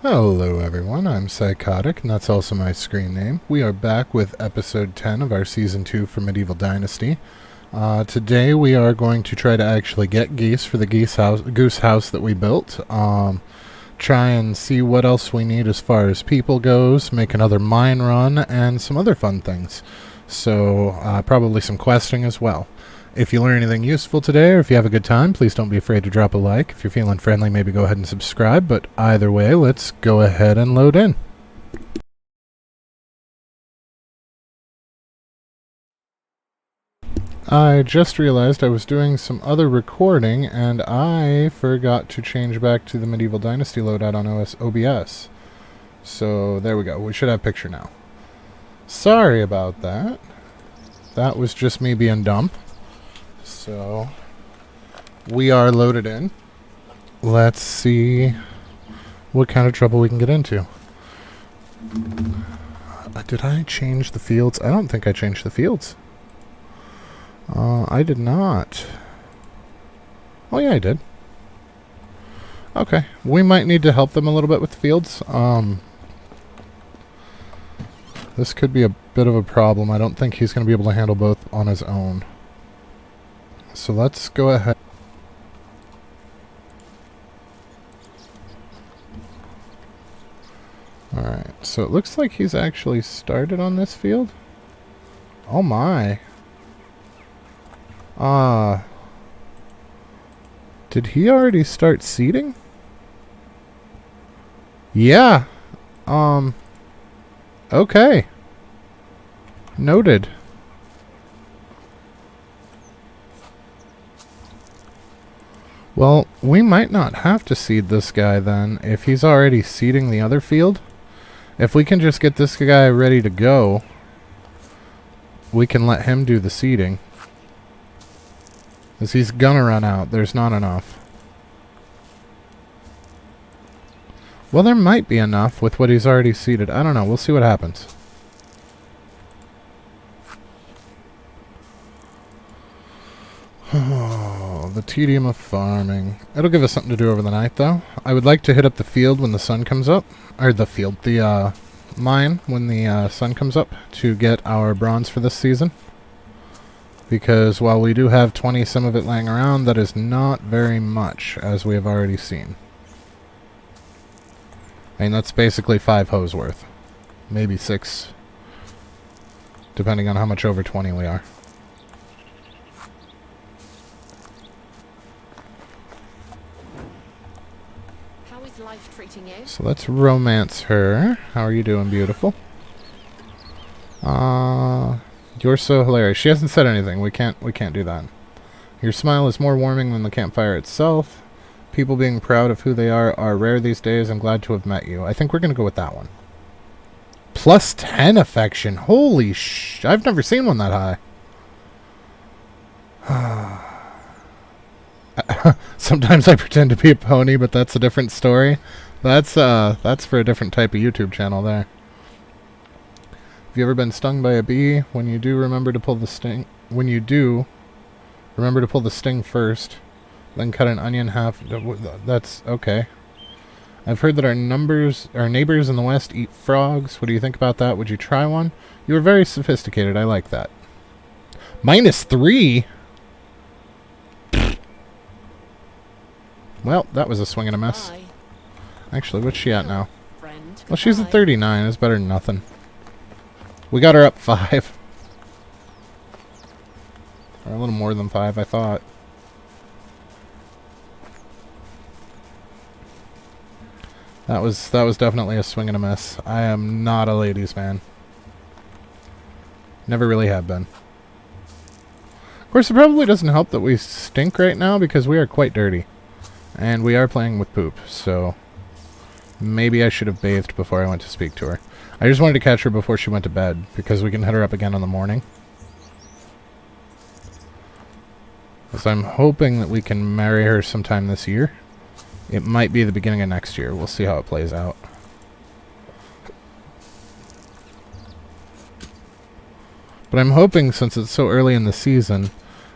Hello everyone, I'm Psychotic, and that's also my screen name. We are back with episode 10 of our season 2 for Medieval Dynasty. Today we are going to try to actually get Geese for the goose house that we built. Try and see what else we need as far as people goes, make another mine run, and some other fun things. So probably some questing as well. If you learn anything useful today, or if you have a good time, please don't be afraid to drop a like. If you're feeling friendly, maybe go ahead and subscribe. But either way, let's go ahead and load in. I just realized I was doing some other recording, and I forgot to change back to the Medieval Dynasty loadout on OBS. So there we go. We should have picture now. Sorry about that. That was just me being dumb. So, we are loaded in. Let's see what kind of trouble we can get into. Did I change the fields? I don't think I changed the fields. I did not. Oh yeah, I did. Okay, we might need to help them a little bit with the fields. This could be a bit of a problem. I don't think he's going to be able to handle both on his own. So let's go ahead. Alright, so it looks like he's actually started on this field. Oh my. Did he already start seeding? Yeah. Okay. Noted. Well, we might not have to seed this guy then, if he's already seeding the other field. If we can just get this guy ready to go, we can let him do the seeding. Because he's gonna run out. There's not enough. Well, there might be enough with what he's already seeded. I don't know. We'll see what happens. Oh, the tedium of farming. It'll give us something to do over the night, though. I would like to hit up the field when the sun comes up. Or the mine when the sun comes up to get our bronze for this season. Because while we do have 20 some of it laying around, that is not very much, as we have already seen. I mean, that's basically 5 hoes worth. Maybe 6. Depending on how much over 20 we are. Life treating you? So let's romance her. How are you doing, beautiful? You're so hilarious. She hasn't said anything. We can't do that. Your smile is more warming than the campfire itself. People being proud of who they are rare these days. I'm glad to have met you. I think we're gonna go with that one. Plus 10 affection. Holy sh! I've never seen one that high. Sometimes I pretend to be a pony, but that's a different story. That's for a different type of YouTube channel there. Have you ever been stung by a bee? When you do, remember to pull the sting. When you do, remember to pull the sting first. Then cut an onion half. That's okay. I've heard that our neighbors in the west eat frogs. What do you think about that? Would you try one? You are very sophisticated. I like that. -3? Well, that was a swing and a miss. Actually, what's she at now? Well, she's at 39. It's better than nothing. We got her up 5. Or a little more than 5, I thought. That was definitely a swing and a miss. I am not a ladies' man. Never really have been. Of course, it probably doesn't help that we stink right now because we are quite dirty. And we are playing with poop, so maybe I should have bathed before I went to speak to her. I just wanted to catch her before she went to bed, because we can hit her up again in the morning. Because I'm hoping that we can marry her sometime this year. It might be the beginning of next year. We'll see how it plays out. But I'm hoping, since it's so early in the season,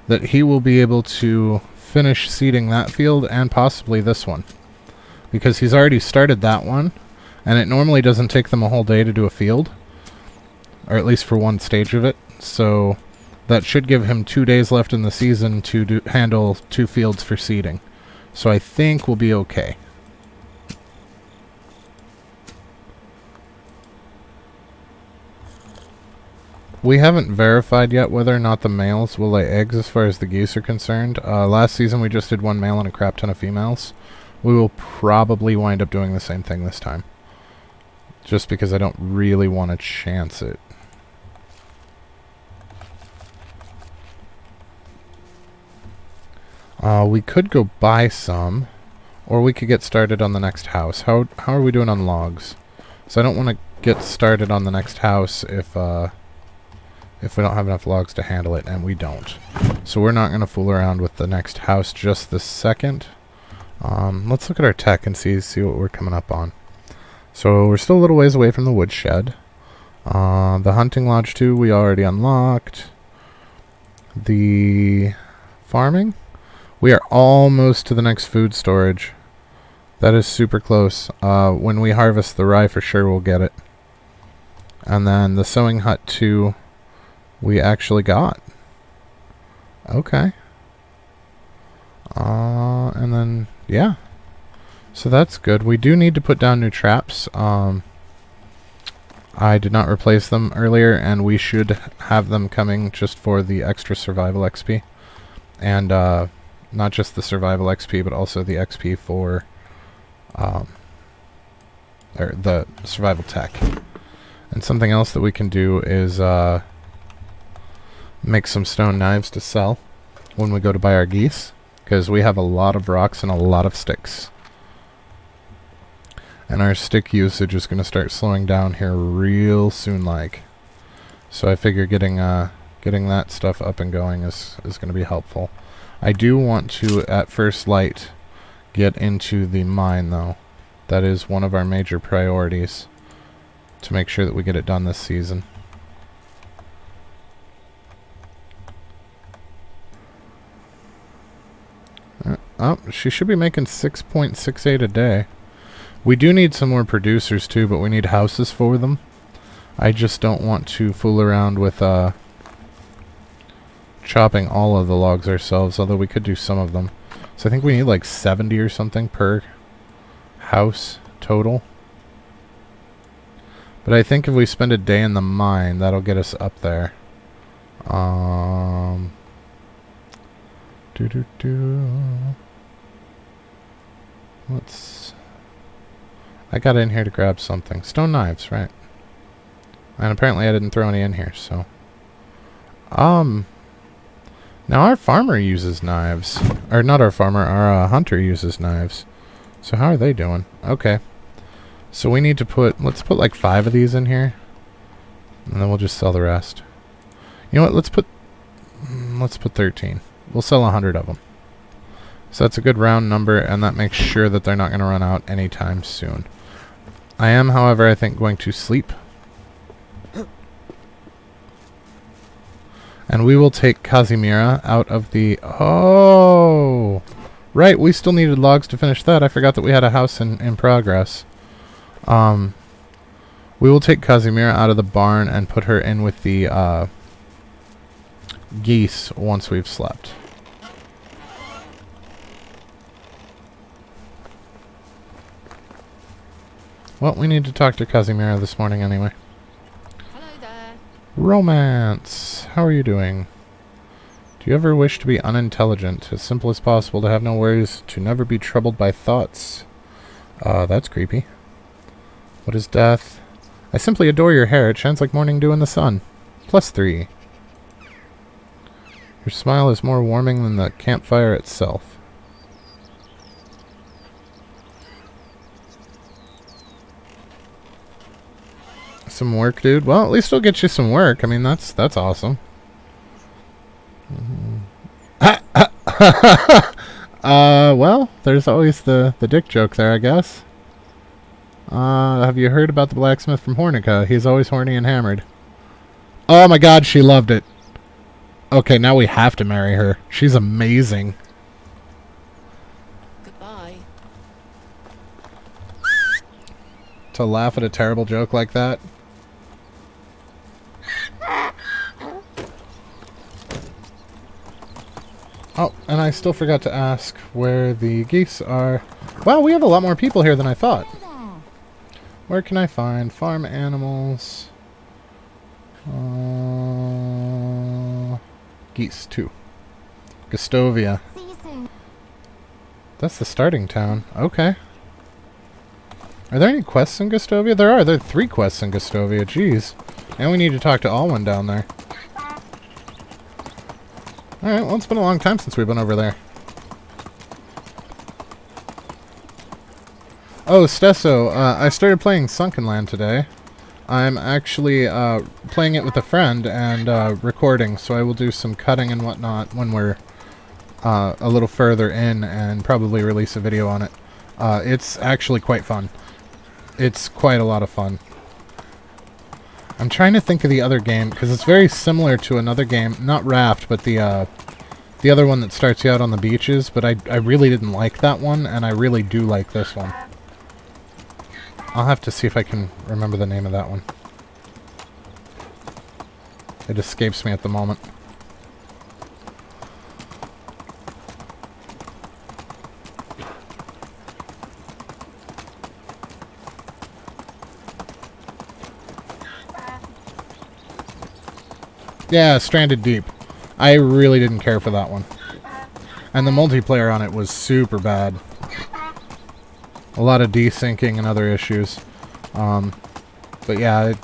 that he will be able to finish seeding that field and possibly this one. Because he's already started that one. And it normally doesn't take them a whole day to do a field, or at least for one stage of it. So that should give him 2 days left in the season to handle 2 fields for seeding. So I think we'll be okay. We haven't verified yet whether or not the males will lay eggs as far as the geese are concerned. Last season we just did 1 male and a crap ton of females. We will probably wind up doing the same thing this time, just because I don't really want to chance it. We could go buy some, or we could get started on the next house. How are we doing on logs? So I don't want to get started on the next house if we don't have enough logs to handle it, and we don't. So we're not going to fool around with the next house just this second. Let's look at our tech and see what we're coming up on. So we're still a little ways away from the woodshed. The hunting lodge 2 we already unlocked. The farming, we are almost to the next food storage. That is super close. When we harvest the rye, for sure we'll get it. And then the sewing hut 2 we actually got. Okay. And then, yeah. So that's good. We do need to put down new traps. I did not replace them earlier, and we should have them coming just for the extra survival XP. And not just the survival XP, but also the XP for or the survival tech. And something else that we can do is make some stone knives to sell when we go to buy our geese, because we have a lot of rocks and a lot of sticks. And our stick usage is going to start slowing down here real soon, like. So I figure getting that stuff up and going is going to be helpful. I do want to, at first light, get into the mine, though. That is one of our major priorities, to make sure that we get it done this season. Oh, she should be making 6.68 a day. We do need some more producers too, but we need houses for them. I just don't want to fool around with chopping all of the logs ourselves, although we could do some of them. So I think we need like 70 or something per house total. But I think if we spend a day in the mine, that'll get us up there. I got in here to grab something. Stone knives, right? And apparently I didn't throw any in here, so. Now our farmer uses knives. Or not our farmer, our hunter uses knives. So how are they doing? Okay. So we need to let's put like 5 of these in here. And then we'll just sell the rest. You know what, let's put 13. We'll sell 100 of them. So that's a good round number, and that makes sure that they're not going to run out anytime soon. I am, however, I think going to sleep. And we will take Kazimira out of the... Oh! Right, we still needed logs to finish that. I forgot that we had a house in progress. We will take Kazimira out of the barn and put her in with the geese once we've slept. Well, we need to talk to Kazimira this morning anyway. Hello there. Romance. How are you doing? Do you ever wish to be unintelligent, as simple as possible, to have no worries, to never be troubled by thoughts? That's creepy. What is death? I simply adore your hair. It shines like morning dew in the sun. +3. Your smile is more warming than the campfire itself. Some work, dude. Well, at least it'll get you some work. I mean, that's awesome. Well, there's always the dick joke there, I guess. Have you heard about the blacksmith from Hornica? He's always horny and hammered. Oh my god, she loved it. Okay, now we have to marry her. She's amazing. Goodbye. to laugh at a terrible joke like that. Oh, and I still forgot to ask where the geese are. Wow, we have a lot more people here than I thought. Where can I find farm animals? Geese, 2. Gustovia. That's the starting town. Okay. Are there any quests in Gustovia? There are. There are 3 quests in Gustovia. Jeez. And we need to talk to Alwyn down there. Alright, well, it's been a long time since we've been over there. Oh, Stesso, I started playing Sunken Land today. I'm actually playing it with a friend and recording, so I will do some cutting and whatnot when we're a little further in and probably release a video on it. It's actually quite fun. It's quite a lot of fun. I'm trying to think of the other game, because it's very similar to another game. Not Raft, but the other one that starts you out on the beaches. But I really didn't like that one, and I really do like this one. I'll have to see if I can remember the name of that one. It escapes me at the moment. Yeah, Stranded Deep. I really didn't care for that one. And the multiplayer on it was super bad. A lot of desyncing and other issues. But yeah,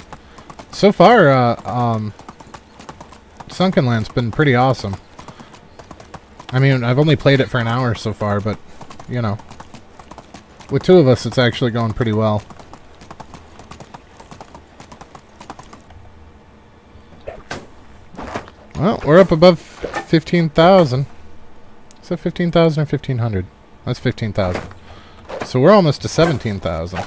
so far, Sunken Land's been pretty awesome. I mean, I've only played it for an hour so far, but, you know. With 2 of us, it's actually going pretty well. Well, we're up above 15,000. Is that 15,000 or 1,500? That's 15,000. So we're almost to 17,000.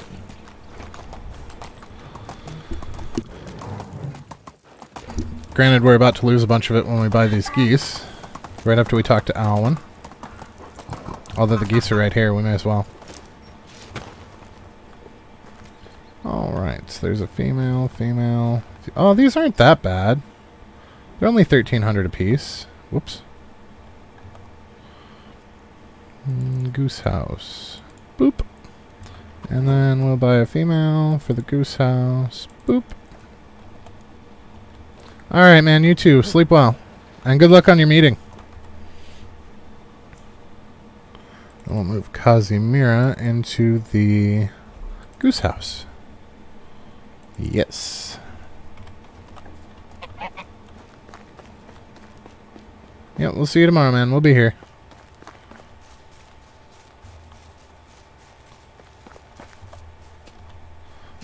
Granted, we're about to lose a bunch of it when we buy these geese. Right after we talk to Alwyn. Although the geese are right here, we may as well. Alright, so there's a female, female. Oh, these aren't that bad. They're only 1,300 apiece. Whoops. Goose house. Boop. And then we'll buy a female for the goose house. Boop. Alright, man, you too. Sleep well. And good luck on your meeting. We'll move Kazimira into the goose house. Yes. Yeah, we'll see you tomorrow, man. We'll be here.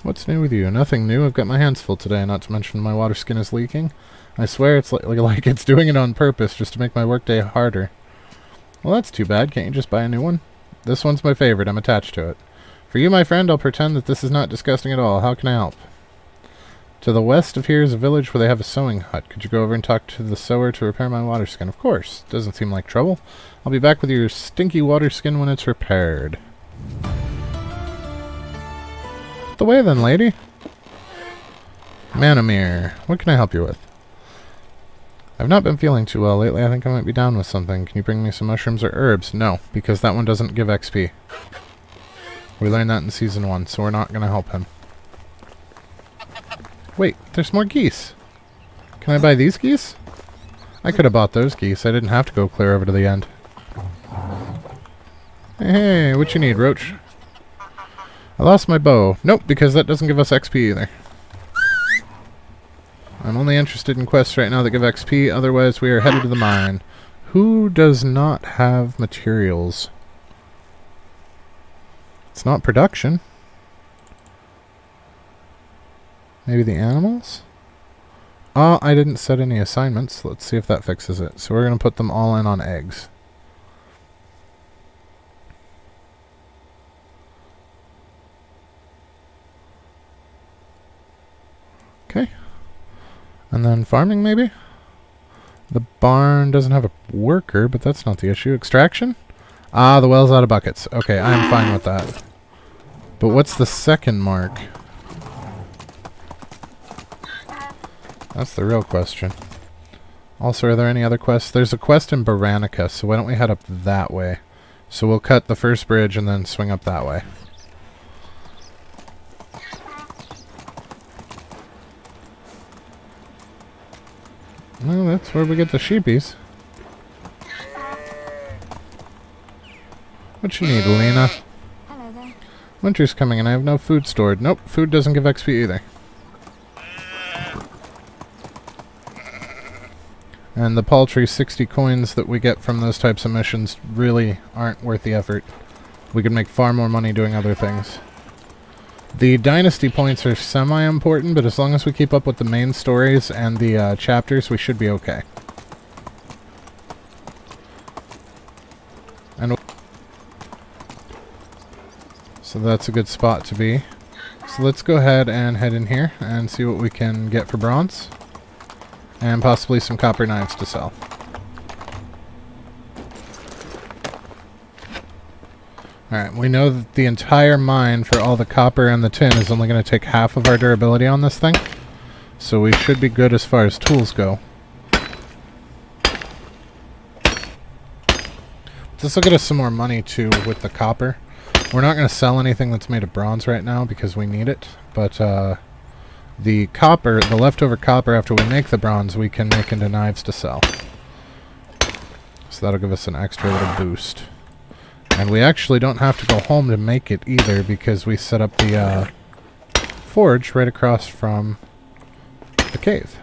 What's new with you? Nothing new. I've got my hands full today, not to mention my water skin is leaking. I swear it's like it's doing it on purpose just to make my workday harder. Well, that's too bad. Can't you just buy a new one? This one's my favorite. I'm attached to it. For you, my friend, I'll pretend that this is not disgusting at all. How can I help? To the west of here is a village where they have a sewing hut. Could you go over and talk to the sewer to repair my water skin? Of course. Doesn't seem like trouble. I'll be back with your stinky water skin when it's repaired. The way then, lady. Manamir, what can I help you with? I've not been feeling too well lately. I think I might be down with something. Can you bring me some mushrooms or herbs? No, because that one doesn't give XP. We learned that in Season 1, so we're not going to help him. Wait, there's more geese. Can I buy these geese? I could have bought those geese. I didn't have to go clear over to the end. Hey, what you need, Roach? I lost my bow. Nope, because that doesn't give us XP either. I'm only interested in quests right now that give XP, otherwise we are headed to the mine. Who does not have materials? It's not production. Maybe the animals? Oh, I didn't set any assignments. Let's see if that fixes it. So we're going to put them all in on eggs. Okay. And then farming, maybe? The barn doesn't have a worker, but that's not the issue. Extraction? Ah, the well's out of buckets. Okay, I'm fine with that. But what's the second mark? That's the real question. Also, are there any other quests? There's a quest in Baranica, so why don't we head up that way? So we'll cut the first bridge and then swing up that way. Well, that's where we get the sheepies. What you need, Lena? Hello there. Winter's coming and I have no food stored. Nope, food doesn't give XP either. And the paltry 60 coins that we get from those types of missions really aren't worth the effort. We could make far more money doing other things. The Dynasty points are semi-important, but as long as we keep up with the main stories and the chapters, we should be okay. And so that's a good spot to be. So let's go ahead and head in here and see what we can get for bronze. And possibly some copper knives to sell. Alright, we know that the entire mine for all the copper and the tin is only going to take half of our durability on this thing. So we should be good as far as tools go. This will get us some more money too with the copper. We're not going to sell anything that's made of bronze right now because we need it. But the copper, the leftover copper after we make the bronze, we can make into knives to sell. So that'll give us an extra little boost. And we actually don't have to go home to make it either because we set up the forge right across from the cave.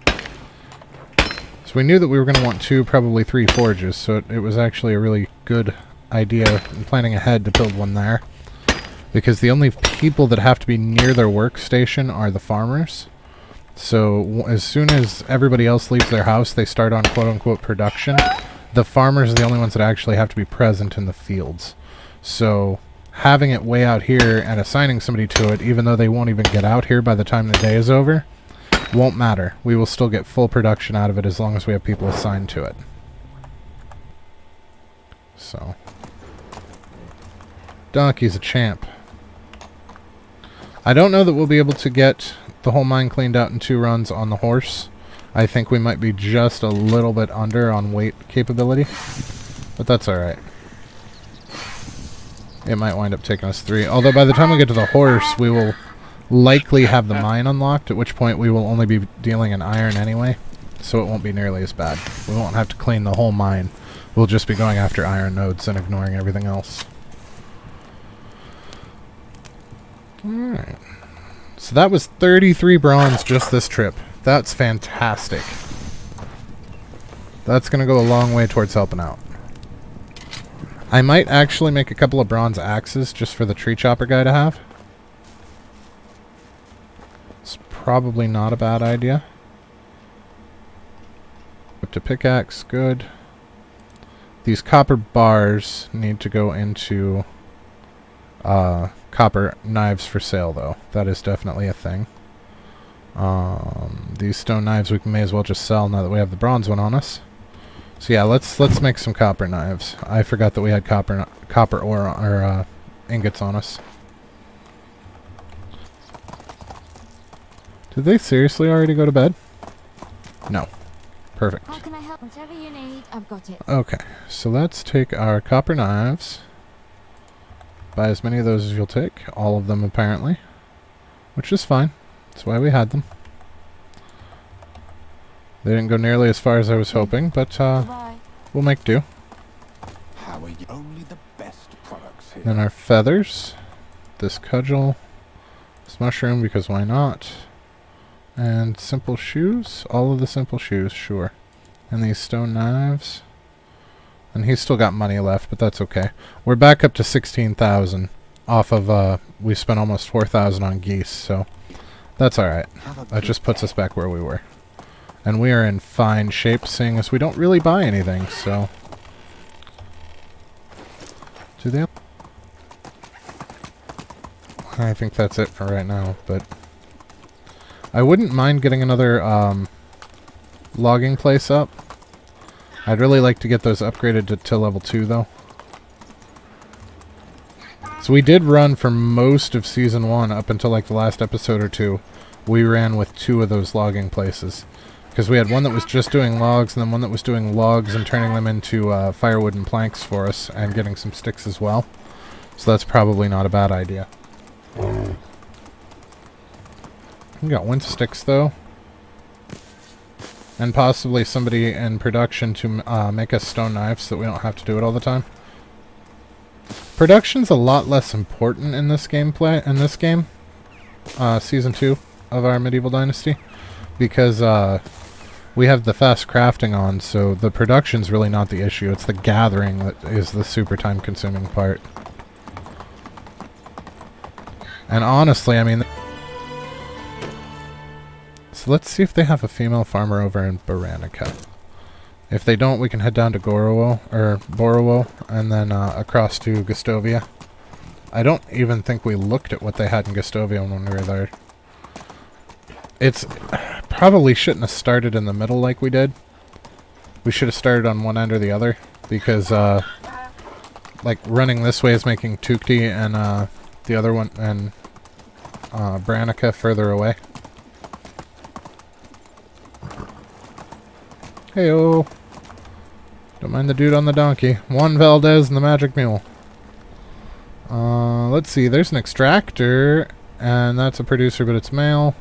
So we knew that we were going to want 2, probably 3 forges, so it was actually a really good idea in planning ahead to build one there. Because the only people that have to be near their workstation are the farmers. So as soon as everybody else leaves their house, they start on quote-unquote production. The farmers are the only ones that actually have to be present in the fields. So having it way out here and assigning somebody to it, even though they won't even get out here by the time the day is over, won't matter. We will still get full production out of it as long as we have people assigned to it. So Donkey's a champ. I don't know that we'll be able to get the whole mine cleaned out in 2 runs on the horse. I think we might be just a little bit under on weight capability, but that's alright. It might wind up taking us 3, although by the time we get to the horse, we will likely have the mine unlocked, at which point we will only be dealing in iron anyway, so it won't be nearly as bad. We won't have to clean the whole mine. We'll just be going after iron nodes and ignoring everything else. Alright. So that was 33 bronze just this trip. That's fantastic. That's going to go a long way towards helping out. I might actually make a couple of bronze axes just for the tree chopper guy to have. It's probably not a bad idea. Up to pickaxe, good. These copper bars need to go into copper knives for sale, though. That is definitely a thing. These stone knives we may as well just sell now that we have the bronze one on us. So yeah, let's make some copper knives. I forgot that we had copper ore or ingots on us. Did they seriously already go to bed? No. Perfect. How can I help? Whatever you need, I've got it. Okay, so let's take our copper knives. Buy as many of those as you'll take. All of them, apparently. Which is fine. That's why we had them. They didn't go nearly as far as I was hoping, but we'll make do. How are you? Only the best products here. Then our feathers. This cudgel. This mushroom, because why not? And simple shoes. All of the simple shoes, sure. And these stone knives. And he's still got money left, but that's okay. We're back up to 16,000 off of, we spent almost 4,000 on geese, so that's alright. That just puts us back where we were. And we are in fine shape, seeing as we don't really buy anything, so... Do they... I think that's it for right now, but... I wouldn't mind getting another, logging place up. I'd really like to get those upgraded to level 2, though. So we did run for most of Season 1 up until like the last episode or two. We ran with 2 of those logging places. Because we had one that was just doing logs, and then one that was doing logs and turning them into firewood and planks for us, and getting some sticks as well. So that's probably not a bad idea. We got 1 sticks though. And possibly somebody in production to make us stone knives so that we don't have to do it all the time. Production's a lot less important in this gameplay, Season 2 of our Medieval Dynasty, because we have the fast crafting on, so the production's really not the issue. It's the gathering that is the super time-consuming part. And honestly, I mean... So let's see if they have a female farmer over in Baranica. If they don't, we can head down to Borowo, and then across to Gustovia. I don't even think we looked at what they had in Gustovia when we were there. It's... Probably shouldn't have started in the middle like we did. We should have started on one end or the other, because like running this way is making Tukti and the other one and Branica further away. Heyo! Don't mind the dude on the donkey. Juan Valdez and the magic mule. Let's see, there's an extractor, and that's a producer, but it's male.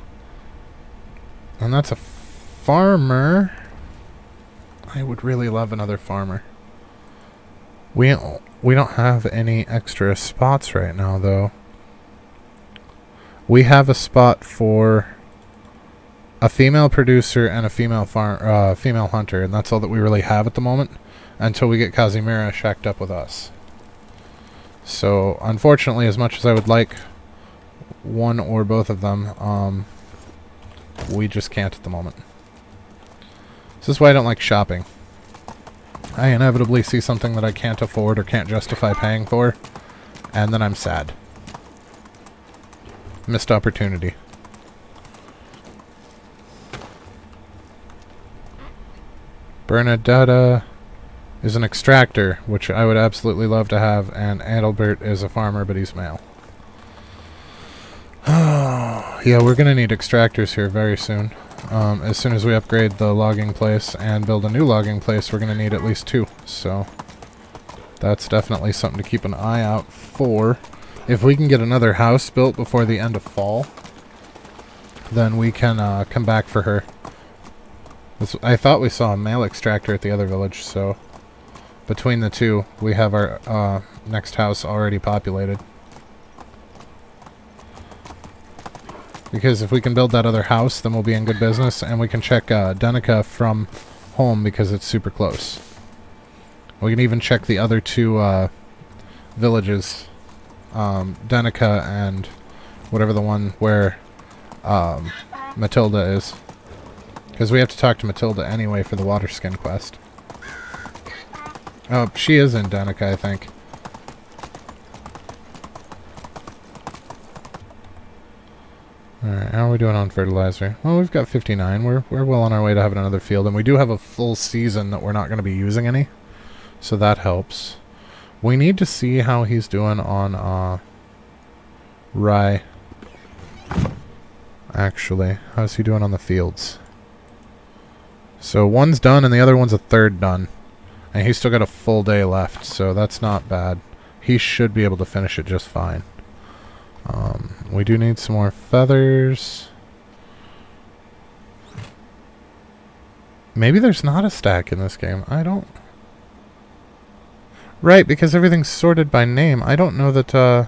And that's a farmer. I would really love another farmer. We don't have any extra spots right now, though. We have a spot for a female producer and a female female hunter, and that's all that we really have at the moment until we get Kazimira shacked up with us. So, unfortunately, as much as I would like one or both of them, we just can't at the moment. This is why I don't like shopping. I inevitably see something that I can't afford or can't justify paying for, and then I'm sad. Missed opportunity. Bernadetta is an extractor, which I would absolutely love to have, and Adalbert is a farmer, but he's male. Yeah, we're gonna need extractors here very soon. As soon as we upgrade the logging place and build a new logging place, we're gonna need at least 2. So that's definitely something to keep an eye out for. If we can get another house built before the end of fall, then we can come back for her. I thought we saw a male extractor at the other village, so between the 2, we have our next house already populated. Because if we can build that other house, then we'll be in good business, and we can check Denica from home because it's super close. We can even check the other 2 villages, Denica and whatever the one where Matilda is. Because we have to talk to Matilda anyway for the water skin quest. Oh, she is in Denica, I think. Alright, how are we doing on fertilizer? Well, we've got 59. We're well on our way to having another field, and we do have a full season that we're not going to be using any. So that helps. We need to see how he's doing on rye. Actually, how's he doing on the fields? So one's done and the other one's a third done. And he's still got a full day left, so that's not bad. He should be able to finish it just fine. We do need some more feathers. Maybe there's not a stack in this game. I don't... Right, because everything's sorted by name. I don't know that, I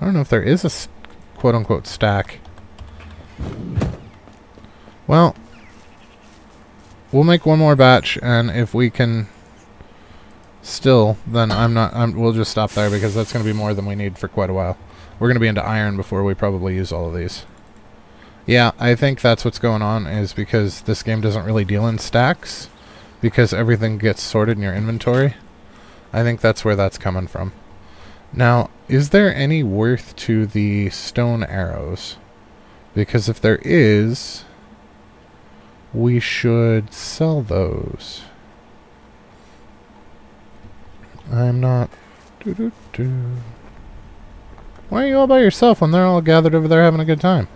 don't know if there is a quote-unquote stack. Well, we'll make one more batch, and if we can still, then we'll just stop there because that's going to be more than we need for quite a while. We're going to be into iron before we probably use all of these. Yeah, I think that's what's going on, is because this game doesn't really deal in stacks, because everything gets sorted in your inventory. I think that's where that's coming from. Now, is there any worth to the stone arrows? Because if there is, we should sell those. I'm not... Why are you all by yourself when they're all gathered over there having a good time?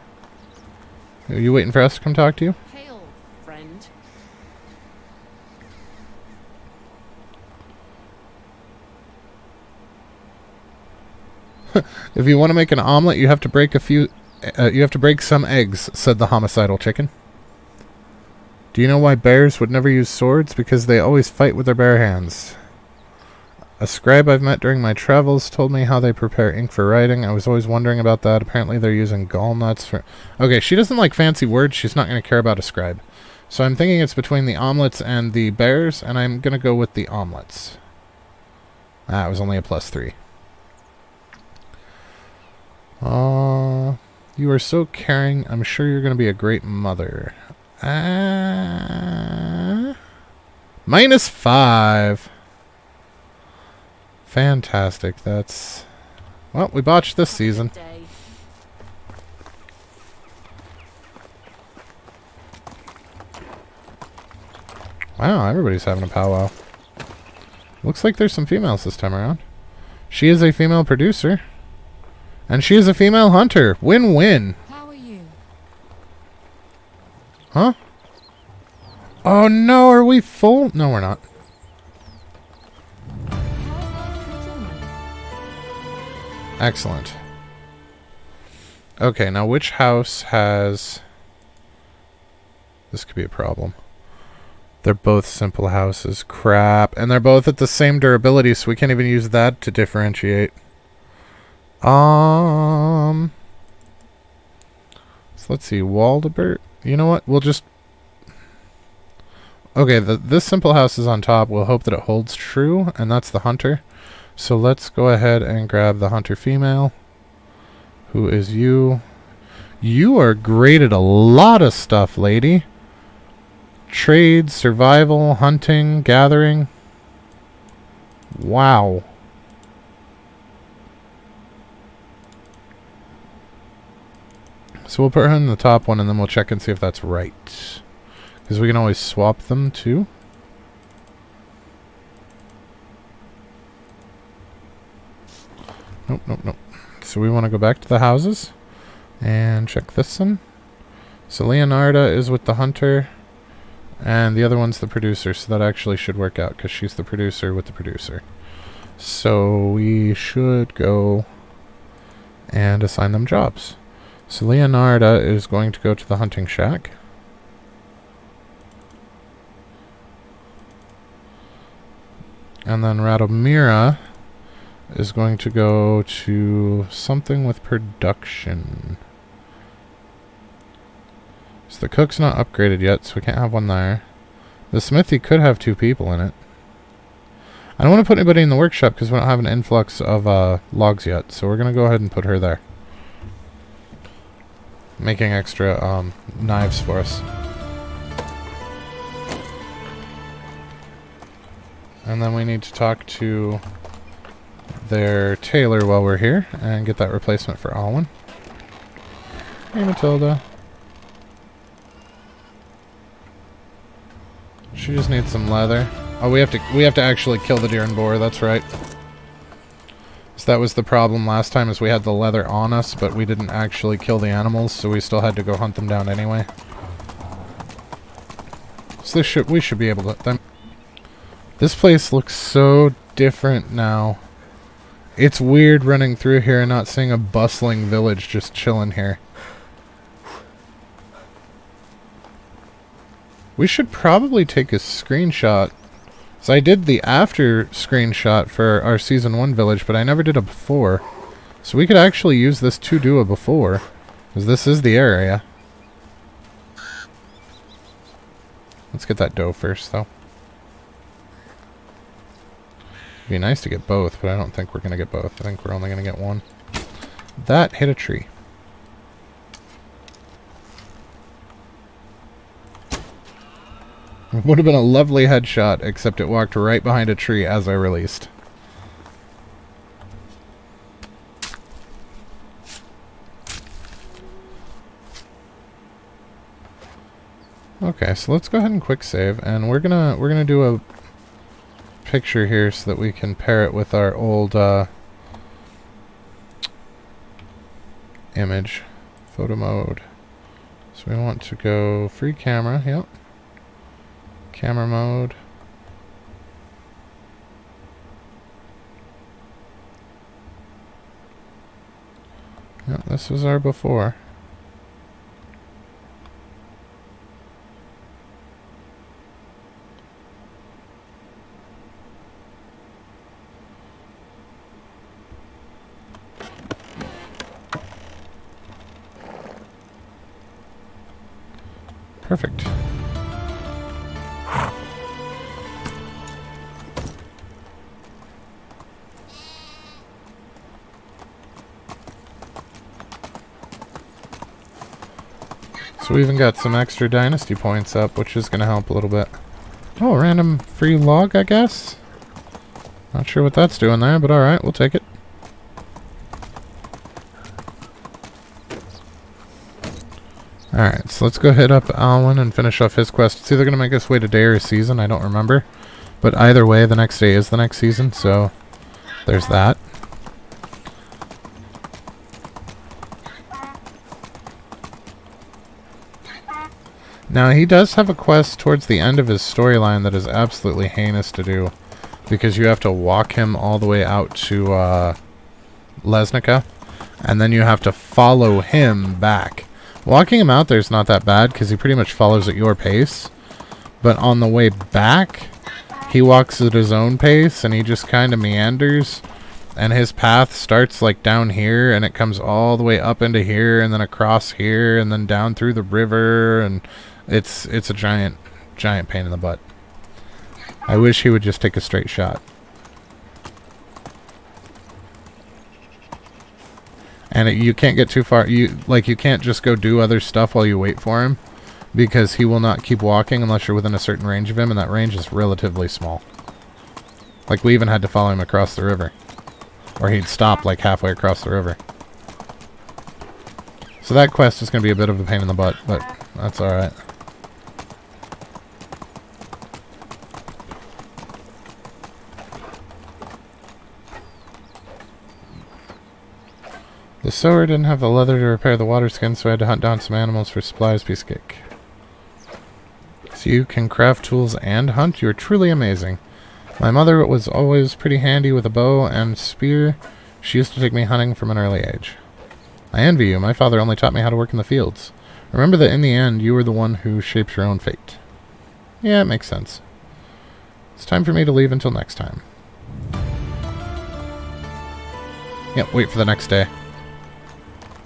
Are you waiting for us to come talk to you? Hail, friend. If you want to make an omelet, you have to break some eggs, said the homicidal chicken. Do you know why bears would never use swords? Because they always fight with their bare hands. A scribe I've met during my travels told me how they prepare ink for writing. I was always wondering about that. Apparently they're using gall nuts for... Okay, she doesn't like fancy words. She's not going to care about a scribe. So I'm thinking it's between the omelets and the bears, and I'm going to go with the omelets. Ah, it was only a +3. You are so caring. I'm sure you're going to be a great mother. -5. Fantastic. That's... Well, we botched this season. Day. Wow, everybody's having a powwow. Looks like there's some females this time around. She is a female producer. And she is a female hunter. Win-win. How are you? Huh? Oh no, are we full? No, we're not. How is life treating you? Excellent. Okay, now which house has... This could be a problem. They're both simple houses. Crap. And they're both at the same durability, so we can't even use that to differentiate. So let's see. Waldebert. You know what? We'll just... Okay, this simple house is on top. We'll hope that it holds true, and that's the hunter. So let's go ahead and grab the hunter female. Who is you? You are great at a lot of stuff, lady. Trade, survival, hunting, gathering. Wow. So we'll put her in the top one, and then we'll check and see if that's right. Because we can always swap them, too. Nope, nope, nope. So we want to go back to the houses and check this one. So Leonarda is with the hunter, and the other one's the producer, so that actually should work out because she's the producer with the producer. So we should go and assign them jobs. So Leonarda is going to go to the hunting shack. And then Radomira is going to go to something with production. So the cook's not upgraded yet, so we can't have one there. The smithy could have 2 people in it. I don't want to put anybody in the workshop because we don't have an influx of logs yet, so we're going to go ahead and put her there. Making extra knives for us. And then we need to talk to their tailor while we're here and get that replacement for Alwyn. Hey, Matilda. She just needs some leather. Oh, we have to actually kill the deer and boar. That's right. So that was the problem last time, is we had the leather on us, but we didn't actually kill the animals, so we still had to go hunt them down anyway. So we should be able to. This place looks so different now. It's weird running through here and not seeing a bustling village just chilling here. We should probably take a screenshot. So I did the after screenshot for our Season 1 village, but I never did a before. So we could actually use this to do a before, because this is the area. Let's get that dough first, though. It'd be nice to get both, but I don't think we're going to get both. I think we're only going to get one. That hit a tree. It would have been a lovely headshot, except it walked right behind a tree as I released. Okay, so let's go ahead and quick save, and we're gonna do a picture here so that we can pair it with our old image. Photo mode. So we want to go free camera. Yep. Camera mode. Yep, this was our before. Perfect. So we even got some extra Dynasty points up, which is going to help a little bit. Oh, random free log, I guess? Not sure what that's doing there, but alright, we'll take it. Alright, so let's go hit up Alwyn and finish off his quest. It's either going to make us wait a day or a season, I don't remember. But either way, the next day is the next season, so there's that. Now, he does have a quest towards the end of his storyline that is absolutely heinous to do, because you have to walk him all the way out to Lesnica, and then you have to follow him back. Walking him out there is not that bad, because he pretty much follows at your pace, but on the way back, he walks at his own pace, and he just kind of meanders, and his path starts like down here, and it comes all the way up into here, and then across here, and then down through the river, and it's a giant pain in the butt. I wish he would just take a straight shot. And you can't get too far. You can't just go do other stuff while you wait for him, because he will not keep walking unless you're within a certain range of him, and that range is relatively small. Like, we even had to follow him across the river, or he'd stop like halfway across the river. So that quest is going to be a bit of a pain in the butt, but that's alright. The sower didn't have the leather to repair the water skin, so I had to hunt down some animals for supplies. Piece of cake. So you can craft tools and hunt? You're truly amazing. My mother was always pretty handy with a bow and spear. She used to take me hunting from an early age. I envy you. My father only taught me how to work in the fields. Remember that in the end, you are the one who shapes your own fate. Yeah, it makes sense. It's time for me to leave until next time. Yep, wait for the next day.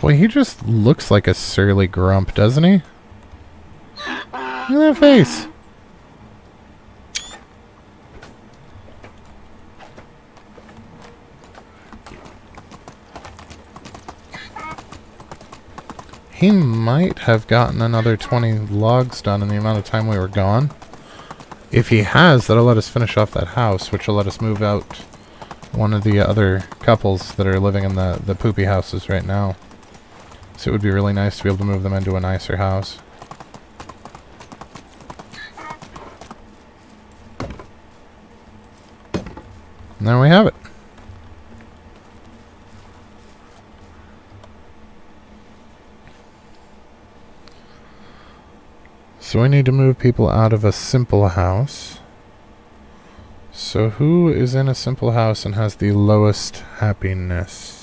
Boy, he just looks like a surly grump, doesn't he? Look at that face. He might have gotten another 20 logs done in the amount of time we were gone. If he has, that'll let us finish off that house, which will let us move out one of the other couples that are living in the poopy houses right now. So it would be really nice to be able to move them into a nicer house. And there we have it. So we need to move people out of a simple house. So who is in a simple house and has the lowest happiness?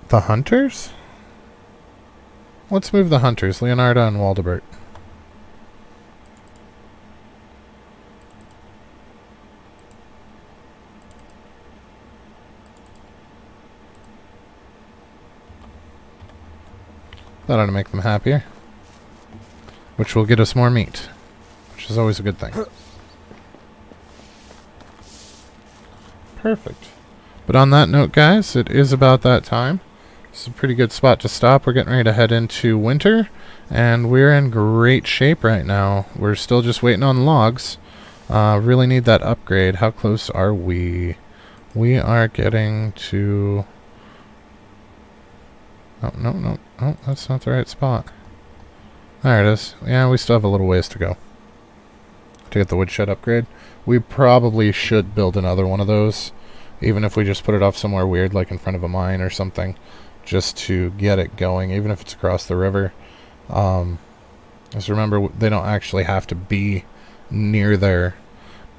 The hunters? Let's move the hunters, Leonarda and Waldebert. That ought to make them happier. Which will get us more meat, which is always a good thing. Perfect. But on that note, guys, it is about that time. It's a pretty good spot to stop. We're getting ready to head into winter, and we're in great shape right now. We're still just waiting on logs. Really need that upgrade. How close are we? We are getting to... Oh, no. Oh, that's not the right spot. There it is. Yeah, we still have a little ways to go to get the woodshed upgrade. We probably should build another one of those, even if we just put it off somewhere weird like in front of a mine or something, just to get it going, even if it's across the river. Just remember, they don't actually have to be near their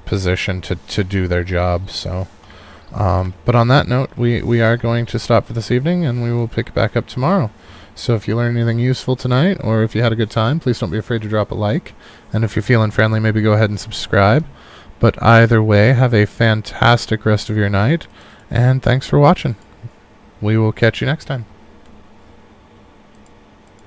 position to do their job. So, but on that note, we are going to stop for this evening, and we will pick it back up tomorrow. So if you learned anything useful tonight, or if you had a good time, please don't be afraid to drop a like. And if you're feeling friendly, maybe go ahead and subscribe. But either way, have a fantastic rest of your night, and thanks for watching. We will catch you next time.